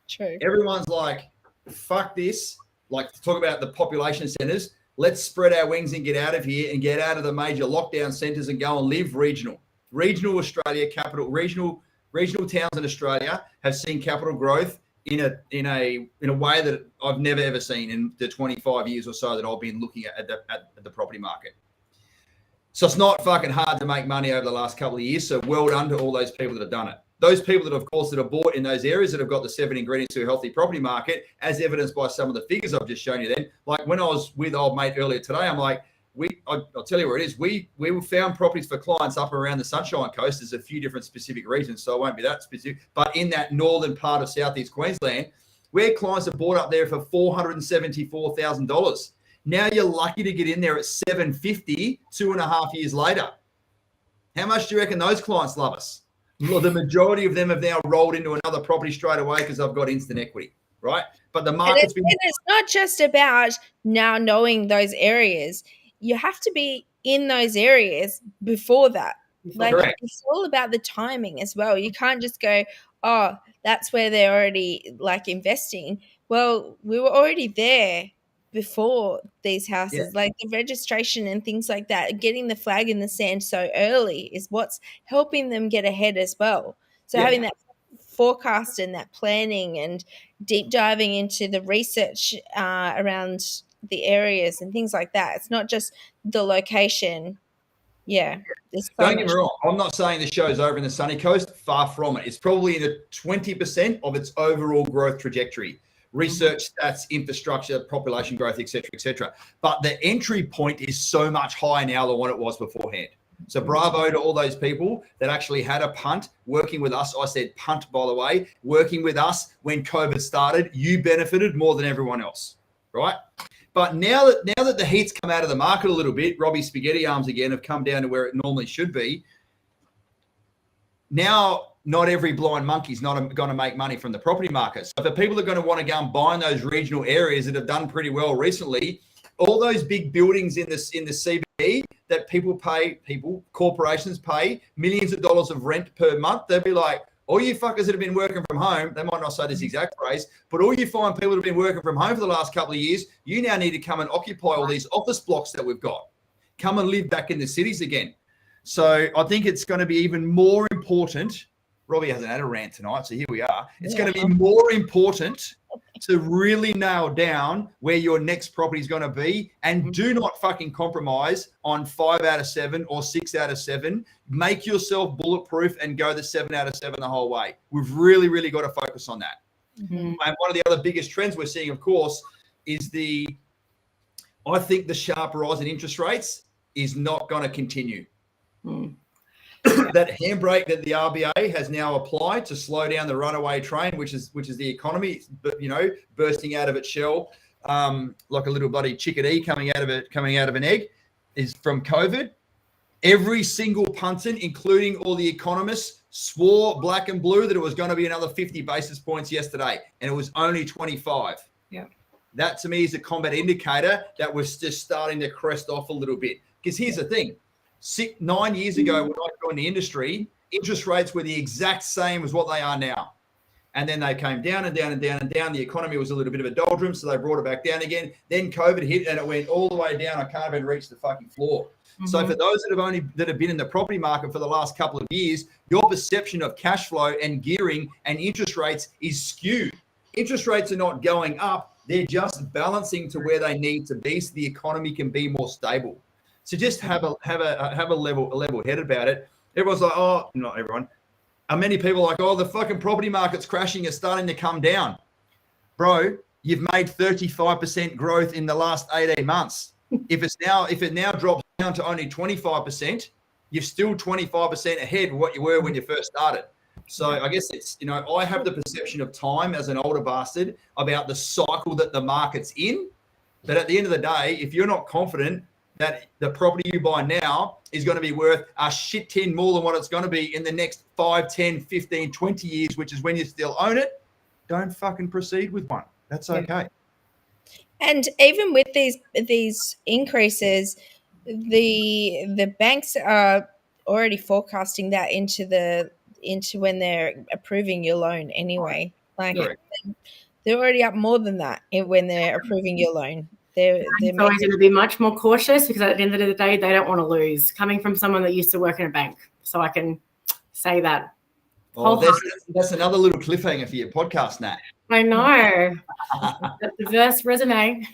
True. Everyone's like, fuck this. Like, to talk about the population centres, let's spread our wings and get out of here and get out of the major lockdown centres and go and live regional. Regional Australia, regional towns in Australia have seen capital growth in a way that I've never ever seen in the 25 years or so that I've been looking at the property market. So it's not fucking hard to make money over the last couple of years. So well done to all those people that have done it. Those people that, of course, that have bought in those areas that have got the 7 ingredients to a healthy property market, as evidenced by some of the figures I've just shown you then. Like when I was with old mate earlier today, I'm like, I'll tell you where it is. We found properties for clients up around the Sunshine Coast. There's a few different specific regions, so it won't be that specific. But in that northern part of southeast Queensland, where clients have bought up there for $474,000. Now you're lucky to get in there at $750 2.5 years later. How much do you reckon those clients love us? Well, the majority of them have now rolled into another property straight away because they've got instant equity, right? But the market's and it's not just about now knowing those areas. You have to be in those areas before that. Like, correct. It's all about the timing as well. You can't just go, oh, that's where they're already like investing. Well, we were already there before these houses, like the registration and things like that. Getting the flag in the sand so early is what's helping them get ahead as well. So having that forecast and that planning and deep diving into the research around the areas and things like that. It's not just the location. Yeah. Don't get me wrong. I'm not saying the show's over in the sunny coast. Far from it. It's probably in the 20% of its overall growth trajectory. Research stats, infrastructure, population growth, et cetera, but the entry point is so much higher now than what it was beforehand. So bravo to all those people that actually had a punt working with us. I said punt, by the way, working with us when COVID started. You benefited more than everyone else, right? But now that the heat's come out of the market a little bit, Robbie's spaghetti arms again have come down to where it normally should be. Now, not every blind monkey's not going to make money from the property market. So for people that are going to want to go and buy in those regional areas that have done pretty well recently, all those big buildings in the CBD that corporations pay millions of dollars of rent per month, they'll be like, all you fuckers that have been working from home, they might not say this exact phrase, but all you find people that have been working from home for the last couple of years, you now need to come and occupy all these office blocks that we've got. Come and live back in the cities again. So I think it's going to be even more important. Robbie hasn't had a rant tonight, so here we are. It's going to be more important to really nail down where your next property is going to be, and do not fucking compromise on 5 out of 7 or 6 out of 7. Make yourself bulletproof and go the 7 out of 7 the whole way. We've really, really got to focus on that. Mm-hmm. And one of the other biggest trends we're seeing, of course, is I think the sharp rise in interest rates is not going to continue. That handbrake that the RBA has now applied to slow down the runaway train, which is the economy, but bursting out of its shell like a little bloody chickadee coming out of an egg, is from COVID. Every single punter, including all the economists, swore black and blue that it was going to be another 50 basis points yesterday, and it was only 25. Yeah, that to me is a combat indicator that we're just starting to crest off a little bit. Because here's the thing. 9 years ago, when I joined the industry, interest rates were the exact same as what they are now. And then they came down and down and down and down. The economy was a little bit of a doldrum, so they brought it back down again. Then COVID hit and it went all the way down. I can't even reach the fucking floor. Mm-hmm. So for those that have been in the property market for the last couple of years, your perception of cash flow and gearing and interest rates is skewed. Interest rates are not going up. They're just balancing to where they need to be so the economy can be more stable. So just have a level head about it. Everyone's like, oh, not everyone. Many people are like, oh, the fucking property market's crashing. It's starting to come down. Bro, you've made 35% growth in the last 18 months. If it now drops down to only 25%, you're still 25% ahead of what you were when you first started. So I guess it's, I have the perception of time as an older bastard about the cycle that the market's in. But at the end of the day, if you're not confident that the property you buy now is going to be worth a shit tin more than what it's going to be in the next 5, 10, 15, 20 years, which is when you still own it, don't fucking proceed with one. That's okay. And even with these increases, the banks are already forecasting that into when they're approving your loan anyway. Like they're already up more than that when they're approving your loan. They're always going to be much more cautious because at the end of the day, they don't want to lose. Coming from someone that used to work in a bank, so I can say that. Oh, that's another little cliffhanger for your podcast, Nat. I know. That diverse resume.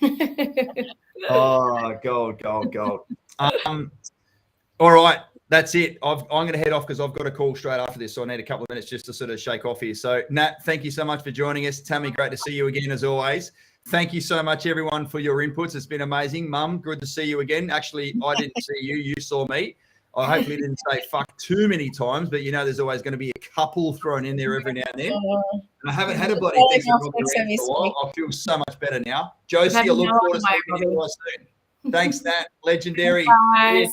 Oh, gold. All right, that's it. I'm going to head off because I've got a call straight after this, so I need a couple of minutes just to sort of shake off here. So, Nat, thank you so much for joining us. Tammy, great to see you again as always. Thank you so much, everyone, for your inputs. It's been amazing. Mum, good to see you again. Actually, I didn't see you. You saw me. I hopefully didn't say fuck too many times, but there's always going to be a couple thrown in there every now and then. And I haven't had a bloody thanks for a while. I feel so much better now. Josie, I look forward to seeing you guys soon. Thanks, Nat. Legendary. Bye.